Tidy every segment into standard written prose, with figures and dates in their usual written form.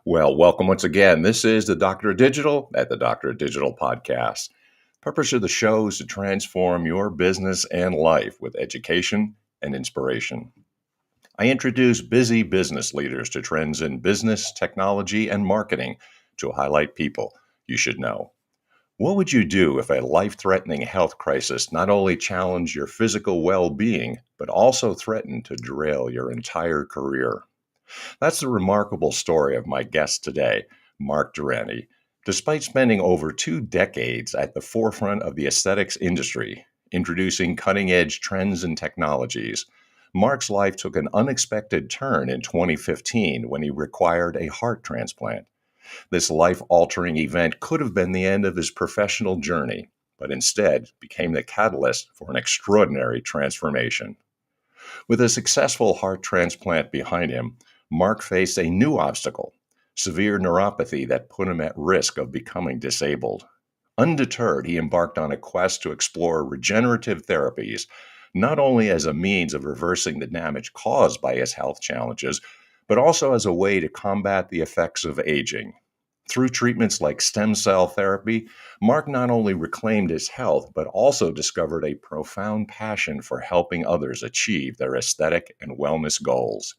Well, welcome once again. This is the Doctor of Digital at the Doctor of Digital podcast. Purpose of the show is to transform your business and life with education and inspiration. I introduce busy business leaders to trends in business, technology, and marketing to highlight people you should know. What would you do if a life-threatening health crisis not only challenged your physical well-being, but also threatened to derail your entire career? That's the remarkable story of my guest today, Mark Durante. Despite spending over 2 decades at the forefront of the aesthetics industry, introducing cutting edge trends and technologies, Mark's life took an unexpected turn in 2015 when he required a heart transplant. This life altering event could have been the end of his professional journey, but instead became the catalyst for an extraordinary transformation. With a successful heart transplant behind him, Mark faced a new obstacle, severe neuropathy that put him at risk of becoming disabled. Undeterred, he embarked on a quest to explore regenerative therapies, not only as a means of reversing the damage caused by his health challenges, but also as a way to combat the effects of aging. Through treatments like stem cell therapy, Mark not only reclaimed his health, but also discovered a profound passion for helping others achieve their aesthetic and wellness goals.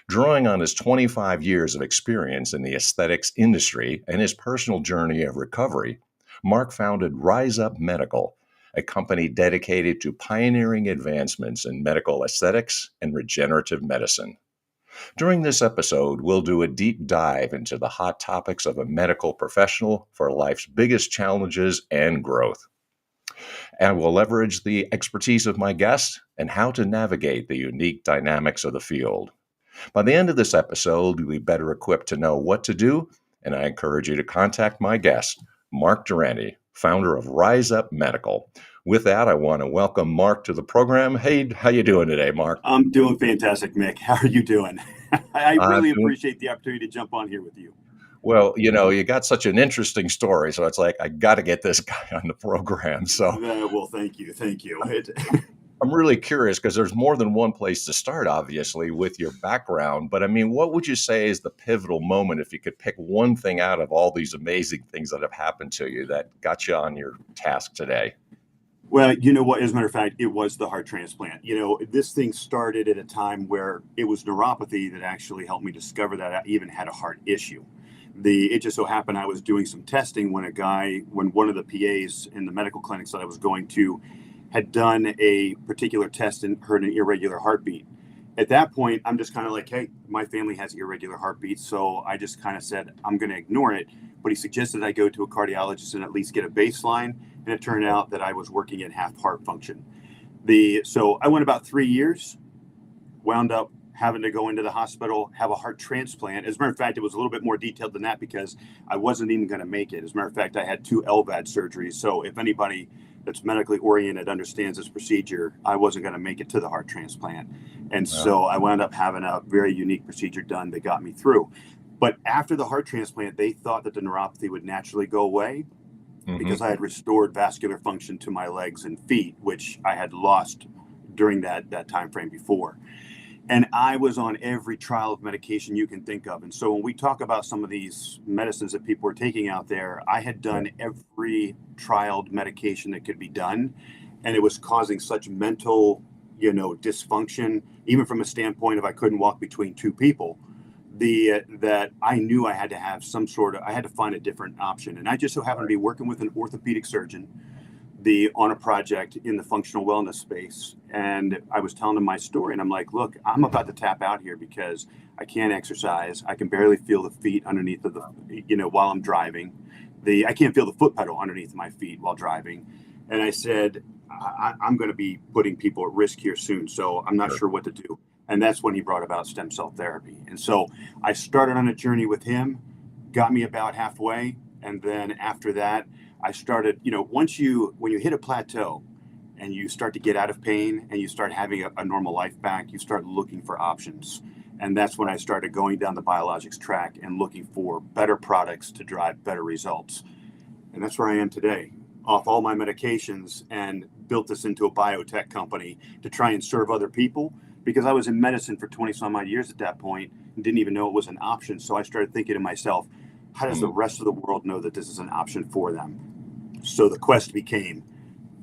Drawing on his 25 years of experience in the aesthetics industry and his personal journey of recovery, Mark founded Rize Up Medical, a company dedicated to pioneering advancements in medical aesthetics and regenerative medicine. During this episode, we'll do a deep dive into the hot topics of a medical professional for life's biggest challenges and growth. And we'll leverage the expertise of my guest and how to navigate the unique dynamics of the field. By the end of this episode, you'll be better equipped to know what to do, and I encourage you to contact my guest, Mark Durante, founder of Rize Up Medical. With that, I want to welcome Mark to the program. Hey, how you doing today, Mark? I'm doing fantastic, Mick. How are you doing? I really doing- appreciate the opportunity to jump on here with you. Well, you got such an interesting story, so it's like, I got to get this guy on the program. So Well, thank you. I'm really curious because there's more than one place to start, obviously, with your background. But I mean, what would you say is the pivotal moment if you could pick one thing out of all these amazing things that have happened to you that got you on your task today? Well, you know what? As a matter of fact, it was the heart transplant. This thing started at a time where it was neuropathy that actually helped me discover that I even had a heart issue. It just so happened I was doing some testing when one of the PAs in the medical clinics that I was going to had done a particular test and heard an irregular heartbeat. At that point, I'm just kind of like, hey, my family has irregular heartbeats. So I just kind of said, I'm going to ignore it. But he suggested I go to a cardiologist and at least get a baseline. And it turned out that I was working at half heart function. So I went about 3 years, wound up having to go into the hospital, have a heart transplant. As a matter of fact, it was a little bit more detailed than that because I wasn't even going to make it. As a matter of fact, I had 2 LVAD surgeries. So if anybody that's medically oriented understands this procedure, I wasn't going to make it to the heart transplant. And so I wound up having a very unique procedure done that got me through. But after the heart transplant, they thought that the neuropathy would naturally go away because I had restored vascular function to my legs and feet, which I had lost during that time frame before. And I was on every trial of medication you can think of. And so when we talk about some of these medicines that people are taking out there, I had done every trialed medication that could be done. And it was causing such mental, dysfunction, even from a standpoint of I couldn't walk between 2 people, that I knew I had to have I had to find a different option. And I just so happened to be working with an orthopedic surgeon on a project in the functional wellness space. And I was telling him my story and I'm like, look, I'm about to tap out here because I can't exercise. I can barely feel the feet underneath of while I'm driving. I can't feel the foot pedal underneath my feet while driving. And I said, I'm going to be putting people at risk here soon. So I'm not sure what to do. And that's when he brought about stem cell therapy. And so I started on a journey with him, got me about halfway. And then after that, I started, when you hit a plateau and you start to get out of pain and you start having a normal life back, you start looking for options. And that's when I started going down the biologics track and looking for better products to drive better results. And that's where I am today, off all my medications, and built this into a biotech company to try and serve other people because I was in medicine for 20 some odd years at that point. didn't even know it was an option. So I started thinking to myself, how does the Mm, rest of the world know that this is an option for them? So the quest became,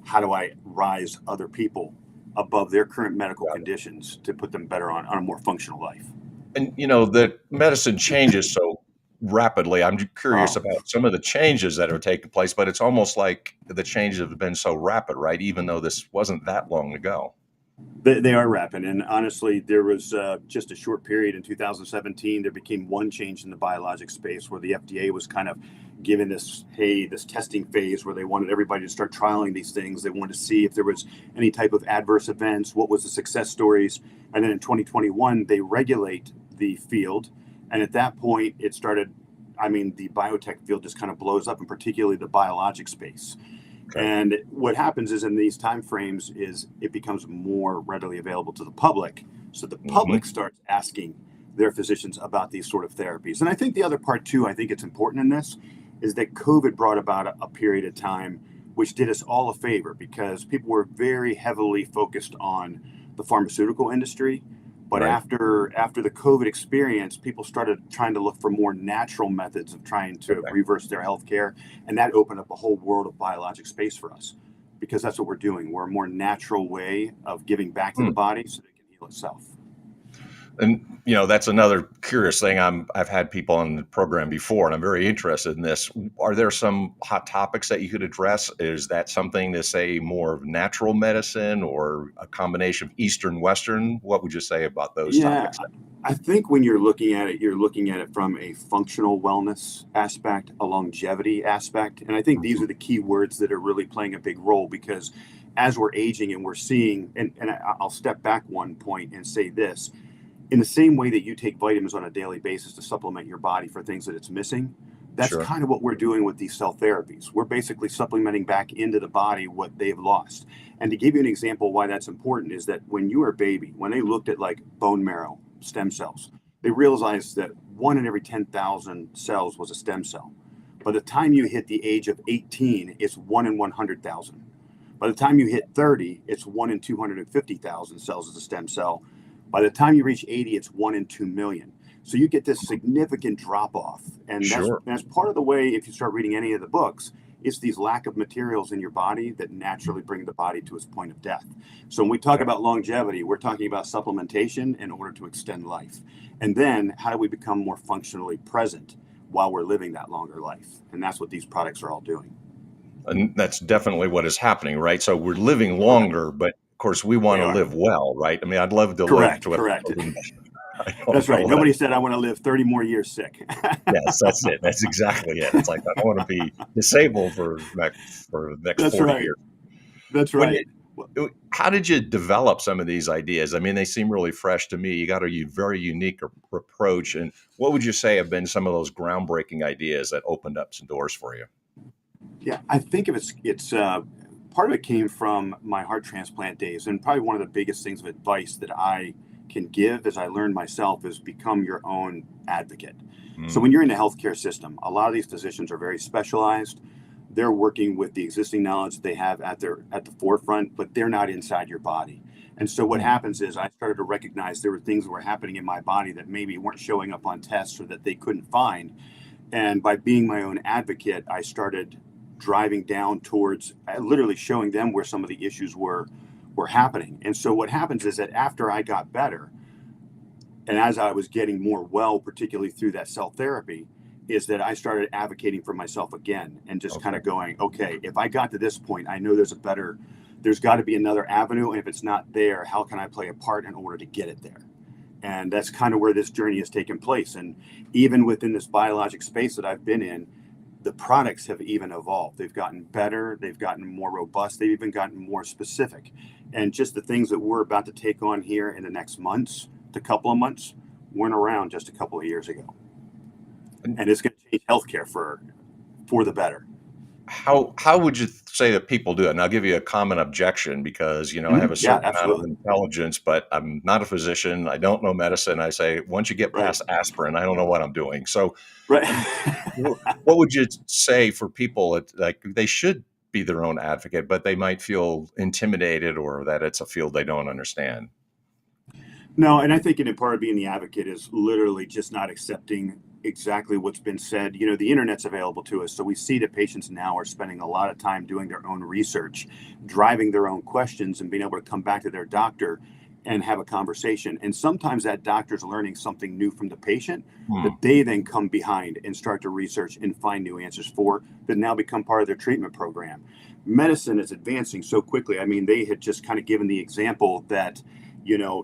how do I rise other people above their current medical got it. conditions to put them better on a more functional life? And the medicine changes so rapidly. I'm curious Oh, about some of the changes that are taking place, but it's almost like the changes have been so rapid, right? Even though this wasn't that long ago. they are rapid. And honestly, there was just a short period in 2017. There became one change in the biologic space where the FDA was kind of given this, hey, this testing phase where they wanted everybody to start trialing these things. They wanted to see if there was any type of adverse events, what was the success stories. And then in 2021, they regulate the field. And at that point, it started. I mean, the biotech field just kind of blows up, and particularly the biologic space. Okay. And what happens is in these time frames is it becomes more readily available to the public. So the Hmm. public starts asking their physicians about these sort of therapies. And I think the other part too, I think it's important in this, is that COVID brought about a period of time which did us all a favor because people were very heavily focused on the pharmaceutical industry. But Right. after the COVID experience, people started trying to look for more natural methods of trying to Okay. reverse their health care, and that opened up a whole world of biologic space for us because that's what we're doing. We're a more natural way of giving back to the Hmm. body so that it can heal itself. And that's another curious thing. I've had people on the program before, and I'm very interested in this. Are there some hot topics that you could address? Is that something to say more of natural medicine or a combination of Eastern Western? What would you say about those Yeah, topics? I think when you're looking at it from a functional wellness aspect, a longevity aspect. And I think these Mhm. are the key words that are really playing a big role because as we're aging and we're seeing, and I'll step back one point and say this in the same way that you take vitamins on a daily basis to supplement your body for things that it's missing, that's Sure. kind of what we're doing with these cell therapies. We're basically supplementing back into the body what they've lost. And to give you an example why that's important is that when you were a baby, when they looked at like bone marrow stem cells, they realized that one in every 10,000 cells was a stem cell. By the time you hit the age of 18, it's one in 100,000. By the time you hit 30, it's one in 250,000 cells as a stem cell. By the time you reach 80, it's one in 2 million. So you get this significant drop off. And Sure. that's part of the way, if you start reading any of the books, it's these lack of materials in your body that naturally bring the body to its point of death. So when we talk Okay. about longevity, we're talking about supplementation in order to extend life. And then how do we become more functionally present while we're living that longer life? And that's what these products are all doing. And that's definitely what is happening, right? So we're living Correct. longer, but of course we want They to are. live well, right? I mean, I'd love to live Correct. to Correct. I That's don't know right. what I Nobody said I want to live 30 more years sick. Yes, that's it. That's exactly it. It's like I don't want to be disabled for the next That's 40 right. years. That's When right. Well, how did you develop some of these ideas? I mean, they seem really fresh to me. You got a very unique approach. And what would you say have been some of those groundbreaking ideas that opened up some doors for you? yeah, I think if it's part of it came from my heart transplant days, and probably one of the biggest things of advice that I can give, as I learned myself, is become your own advocate. So when Mm, you're in the healthcare system, a lot of these physicians are very specialized. They're working with the existing knowledge that they have at the forefront, but they're not inside your body. And so what mm, happens is I started to recognize there were things that were happening in my body that maybe weren't showing up on tests or that they couldn't find. And by being my own advocate, I started driving down towards literally showing them where some of the issues were happening. And so what happens is that after I got better, and as I was getting more well, particularly through that cell therapy, is that I started advocating for myself again and just kind okay. of going, okay, if I got to this point, I know there's got to be another avenue. And if it's not there, how can I play a part in order to get it there? And that's kind of where this journey has taken place. And even within this biologic space that I've been in, the products have even evolved. They've gotten better, they've gotten more robust, they've even gotten more specific. And just the things that we're about to take on here in the next months, the couple of months, weren't around just a couple of years ago. And And it's going to change healthcare for the better. how would you say that people do it? And I'll give you a common objection because I have a Yeah, certain amount of absolutely. intelligence, but I'm not a physician. I don't know medicine. I say once you get Right. past aspirin, I don't know what I'm doing. So Right. what would you say for people that like they should be their own advocate, but they might feel intimidated or that it's a field they don't understand? No, and I think in part of being the advocate is literally just not accepting exactly what's been said. The internet's available to us. So we see that patients now are spending a lot of time doing their own research, driving their own questions, and being able to come back to their doctor and have a conversation. And sometimes that doctor's learning something new from the patient Hmm. that they then come behind and start to research and find new answers for that now become part of their treatment program. Medicine is advancing so quickly. I mean, they had just kind of given the example that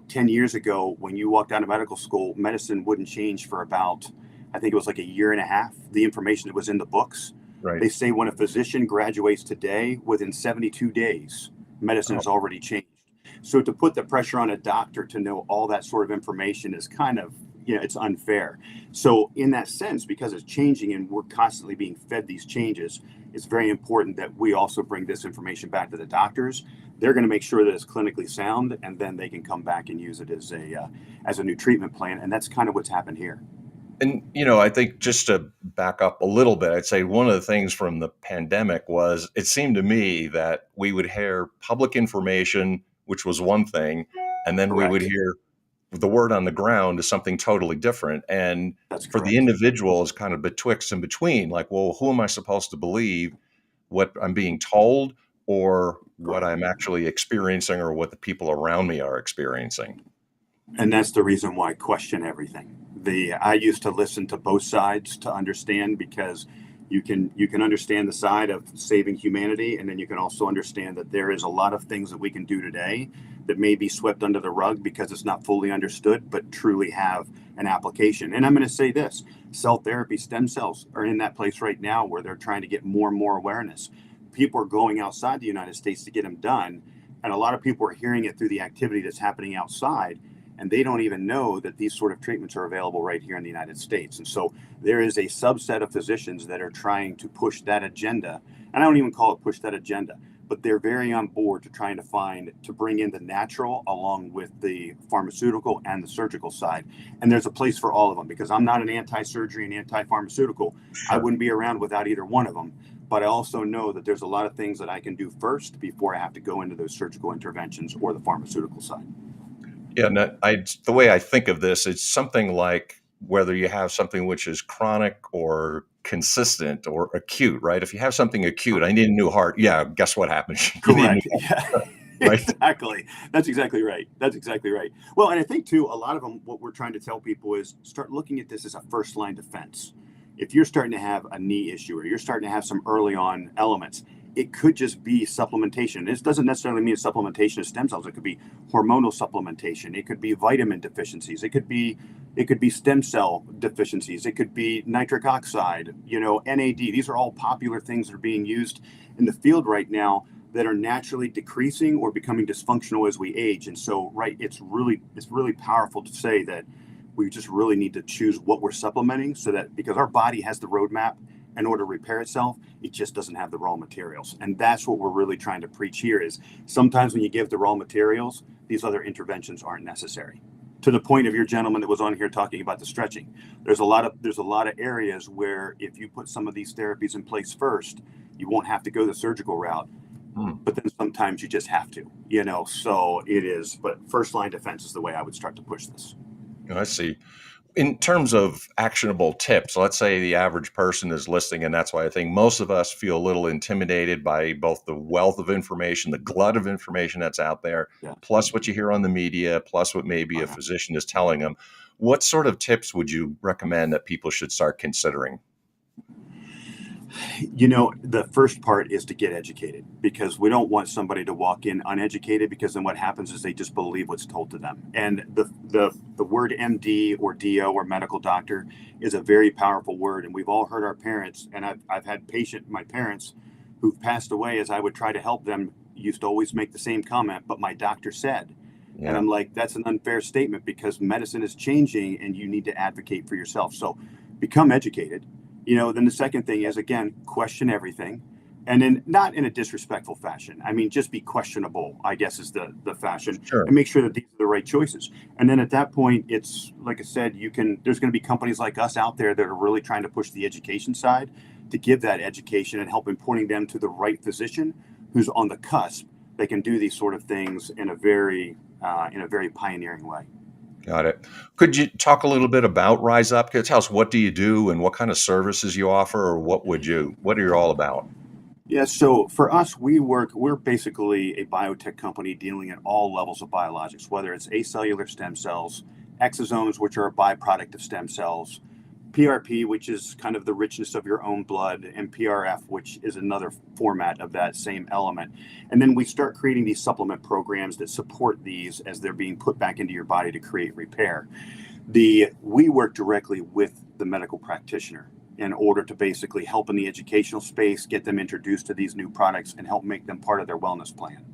10 years ago, when you walked out of medical school, medicine wouldn't change for about, I think it was like a year and a half, the information that was in the books. Right. They say when a physician graduates today, within 72 days, medicine Oh, has already changed. So to put the pressure on a doctor to know all that sort of information is kind of, it's unfair. So in that sense, because it's changing and we're constantly being fed these changes, it's very important that we also bring this information back to the doctors. They're going to make sure that it's clinically sound, and then they can come back and use it as a new treatment plan. And that's kind of what's happened here. and I think just to back up a little bit, I'd say one of the things from the pandemic was it seemed to me that we would hear public information, which was one thing, and then we would Correct. hear the word on the ground is something totally different. And That's for the correct. individual is kind of betwixt and between, like, well, who am I supposed to believe? What I'm being told or what Correct. I'm actually experiencing or what the people around me are experiencing? And that's the reason why I question everything. I used to listen to both sides to understand, because you can understand the side of saving humanity, and then you can also understand that there is a lot of things that we can do today that may be swept under the rug because it's not fully understood, but truly have an application. And I'm going to say this: cell therapy, stem cells are in that place right now where they're trying to get more and more awareness. People are going outside the United States to get them done, and a lot of people are hearing it through the activity that's happening outside, and they don't even know that these sort of treatments are available right here in the United States. And so there is a subset of physicians that are trying to push that agenda. And I don't even call it push that agenda, but they're very on board to trying to bring in the natural along with the pharmaceutical and the surgical side. And there's a place for all of them, because I'm not an anti-surgery and anti-pharmaceutical. I Sure. wouldn't be around without either one of them. But I also know that there's a lot of things that I can do first before I have to go into those surgical interventions or the pharmaceutical side. Yeah, no, the way I think of this, it's something like whether you have something which is chronic or consistent or acute, right? If you have something acute, I need a new heart. Yeah, guess what happens? You need a new Correct. Yeah, heart, right? exactly. That's exactly right. That's exactly right. Well, and I think too, a lot of them, what we're trying to tell people is start looking at this as a first line defense. If you're starting to have a knee issue or you're starting to have some early on elements, it could just be supplementation. This doesn't necessarily mean supplementation of stem cells. It could be hormonal supplementation. It could be vitamin deficiencies. It could be stem cell deficiencies. It could be nitric oxide, NAD. These are all popular things that are being used in the field right now that are naturally decreasing or becoming dysfunctional as we age. And so, right, it's really powerful to say that we just really need to choose what we're supplementing, so that, because our body has the roadmap in order to repair itself, it just doesn't have the raw materials. And that's what we're really trying to preach here: is sometimes when you give the raw materials, these other interventions aren't necessary. To the point of your gentleman that was on here talking about the stretching, there's a lot of areas where if you put some of these therapies in place first, you won't have to go the surgical route. Hmm. But then sometimes you just have to, so it is. But first line defense is the way I would start to push this. I see. In terms of actionable tips, let's say the average person is listening, and that's why I think most of us feel a little intimidated by both the wealth of information, the glut of information that's out there, Yeah. plus what you hear on the media, plus what maybe Oh, a yeah. physician is telling them. What sort of tips would you recommend that people should start considering? The first part is to get educated, because we don't want somebody to walk in uneducated, because then what happens is they just believe what's told to them. And the word MD or DO or medical doctor is a very powerful word. And we've all heard our parents, and I've had my parents who've passed away, as I would try to help them, used to always make the same comment, but my doctor said. And Yeah, I'm like, that's an unfair statement, because medicine is changing and you need to advocate for yourself. So become educated. Then the second thing is, again, question everything. And then not in a disrespectful fashion. I mean, just be questionable, I guess, is the fashion, sure. and make sure that these are the right choices. And then at that point, it's like I said, there's going to be companies like us out there that are really trying to push the education side, to give that education and help in pointing them to the right physician who's on the cusp. They can do these sort of things in a very pioneering way. Got it. Could you talk a little bit about Rise Up? Tell us, what do you do and what kind of services you offer, or what are you all about? Yeah, so for us, we're basically a biotech company dealing at all levels of biologics, whether it's acellular stem cells, exosomes, which are a byproduct of stem cells, PRP, which is kind of the richness of your own blood, and PRF, which is another format of that same element. And then we start creating these supplement programs that support these as they're being put back into your body to create repair. We work directly with the medical practitioner in order to basically help in the educational space, get them introduced to these new products, and help make them part of their wellness plan.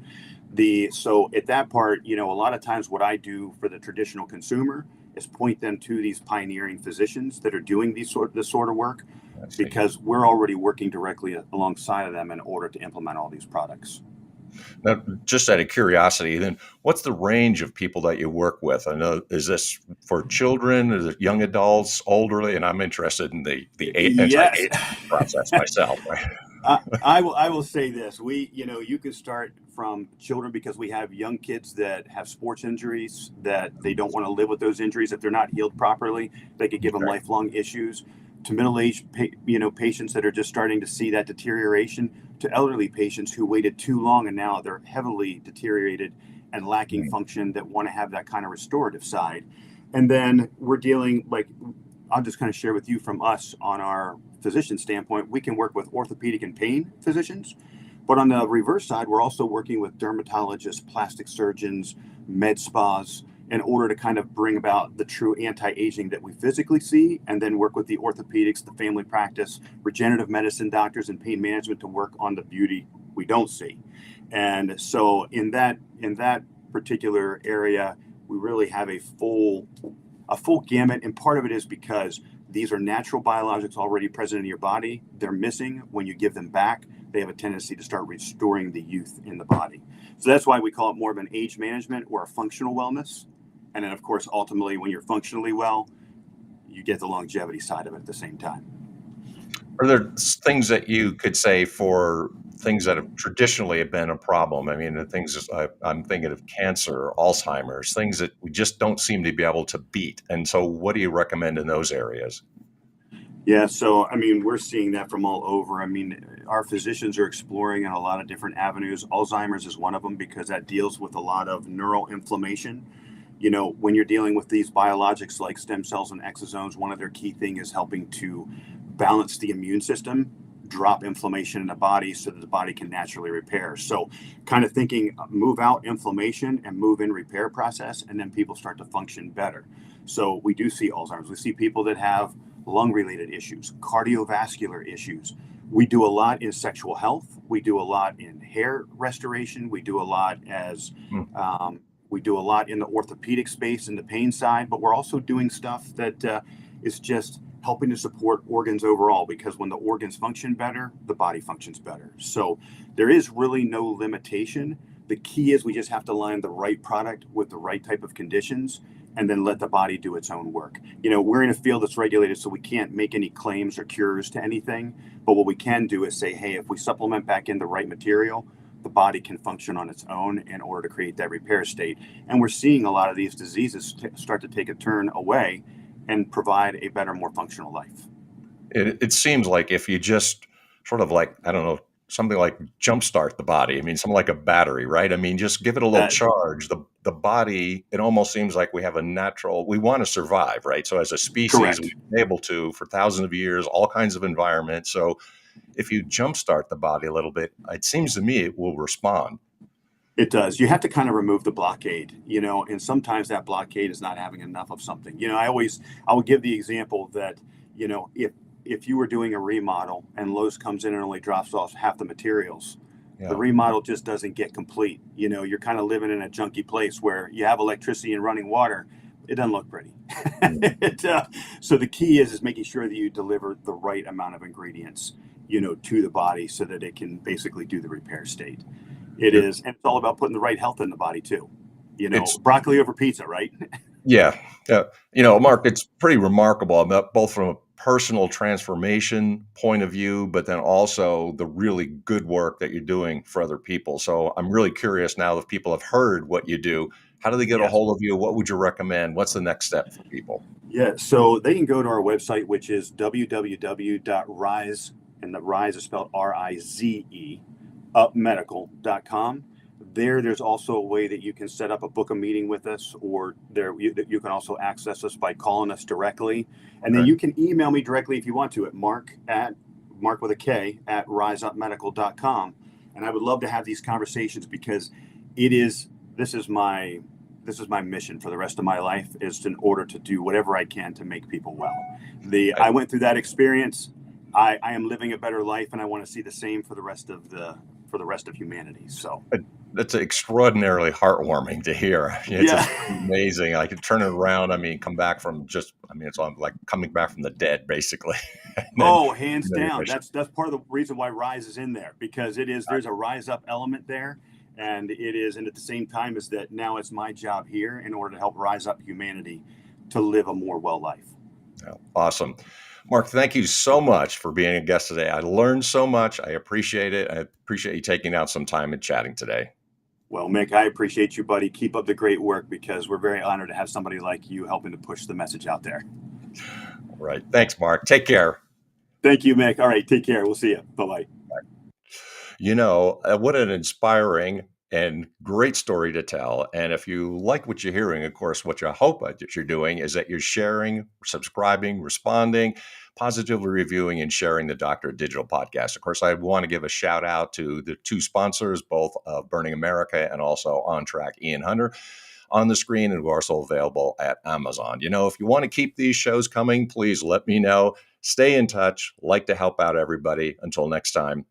So at that part, a lot of times what I do for the traditional consumer is point them to these pioneering physicians that are doing this sort of work, I see. because we're already working directly alongside of them in order to implement all these products. Now, just out of curiosity, then what's the range of people that you work with? I know, is this for children? Is it young adults, elderly? And I'm interested in the Yes. anti-aging process myself. Right? I will say this. You can start from children, because we have young kids that have sports injuries that they don't want to live with those injuries. If they're not healed properly, they could give them Okay. lifelong issues, to middle-aged patients that are just starting to see that deterioration, to elderly patients who waited too long and now they're heavily deteriorated and lacking Mm. function, that want to have that kind of restorative side. And then we're dealing, like, I'll just kind of share with you from us on our physician standpoint. We can work with orthopedic and pain physicians, but on the reverse side, we're also working with dermatologists, plastic surgeons, med spas, in order to kind of bring about the true anti-aging that we physically see, and then work with the orthopedics, the family practice, regenerative medicine doctors, and pain management to work on the beauty we don't see. And so in that particular area, we really have a full gamut. And part of it is because these are natural biologics already present in your body. They're missing. When you give them back, they have a tendency to start restoring the youth in the body. So that's why we call it more of an age management or a functional wellness. And then, of course, ultimately, when you're functionally well, you get the longevity side of it at the same time. Are there things that you could say for things that have traditionally have been a problem? I mean, the things I'm thinking of cancer, Alzheimer's, things that we just don't seem to be able to beat. And so, what do you recommend in those areas? Yeah, so I mean, we're seeing that from all over. I mean, our physicians are exploring in a lot of different avenues. Alzheimer's is one of them, because that deals with a lot of neural inflammation. When you're dealing with these biologics like stem cells and exosomes, one of their key thing is helping to balance the immune system, drop inflammation in the body so that the body can naturally repair. So, kind of thinking, move out inflammation and move in repair process, and then people start to function better. So we do see Alzheimer's. We see people that have lung related issues, cardiovascular issues. We do a lot in sexual health. We do a lot in hair restoration. Hmm. We do a lot in the orthopedic space and the pain side, but we're also doing stuff that is just helping to support organs overall, because when the organs function better, the body functions better. So there is really no limitation. The key is we just have to line the right product with the right type of conditions, and then let the body do its own work. We're in a field that's regulated, so we can't make any claims or cures to anything. But what we can do is say, hey, if we supplement back in the right material, the body can function on its own in order to create that repair state. And we're seeing a lot of these diseases start to take a turn away and provide a better, more functional life. It seems like if you just sort of like, I don't know, something like jumpstart the body. I mean, something like a battery, right? I mean, just give it a little That charge. The body, it almost seems like we have a natural, we want to survive, right? So as a species, we've correct. been able to for thousands of years, all kinds of environments. So if you jumpstart the body a little bit, it seems to me it will respond. It does. You have to kind of remove the blockade, and sometimes that blockade is not having enough of something. I would give the example that, if you were doing a remodel and Lowe's comes in and only drops off half the materials, the Yeah. remodel just doesn't get complete. You're kind of living in a junky place where you have electricity and running water. It doesn't look pretty. Mm. So the key is making sure that you deliver the right amount of ingredients, to the body so that it can basically do the repair state. It It, is, and it's all about putting the right health in the body too. it's Broccoli over pizza, right? Yeah, yeah. Mark, it's pretty remarkable about both from a personal transformation point of view, but then also the really good work that you're doing for other people. So I'm really curious now if people have heard what you do, How do they get a Yes. hold of you? What would you recommend? What's the next step for people? Yeah, so they can go to our website, which is www.rize, and the Rize is spelled Rize, upmedical.com. There's also a way that you can set up a book a meeting with us, or you can also access us by calling us directly. And then Okay. you can email me directly if you want to at Mark with a K at riseupmedical.com. And I would love to have these conversations because it is this is my this is my mission for the rest of my life, is in order to do whatever I can to make people well. I, I went through that experience. I am living a better life, and I want to see the same for the rest of humanity. So that's extraordinarily heartwarming to hear. It's yeah. just amazing. I could turn it around. I mean, come back from it's like coming back from the dead, basically. and then, Oh, hands and then your down. mission. That's part of the reason why Rise is in there, because there's a rise up element there, and at the same time is that now it's my job here in order to help rise up humanity to live a more well life. Yeah, awesome. Mark, thank you so much for being a guest today. I learned so much. I appreciate it. I appreciate you taking out some time and chatting today. Well, Mick, I appreciate you, buddy. Keep up the great work, because we're very honored to have somebody like you helping to push the message out there. All right. Thanks, Mark. Take care. Thank you, Mick. All right, take care. We'll see you. Bye bye. What an inspiring and great story to tell. And if you like what you're hearing, of course, what you hope that you're doing is that you're sharing, subscribing, responding, positively reviewing, and sharing the Doctor Digital podcast. Of course, I want to give a shout out to the two sponsors, both of Burning America and also On Track Ian Hunter, on the screen, and we're also available at Amazon. If you want to keep these shows coming, please let me know. Stay in touch. Like to help out everybody. Until next time,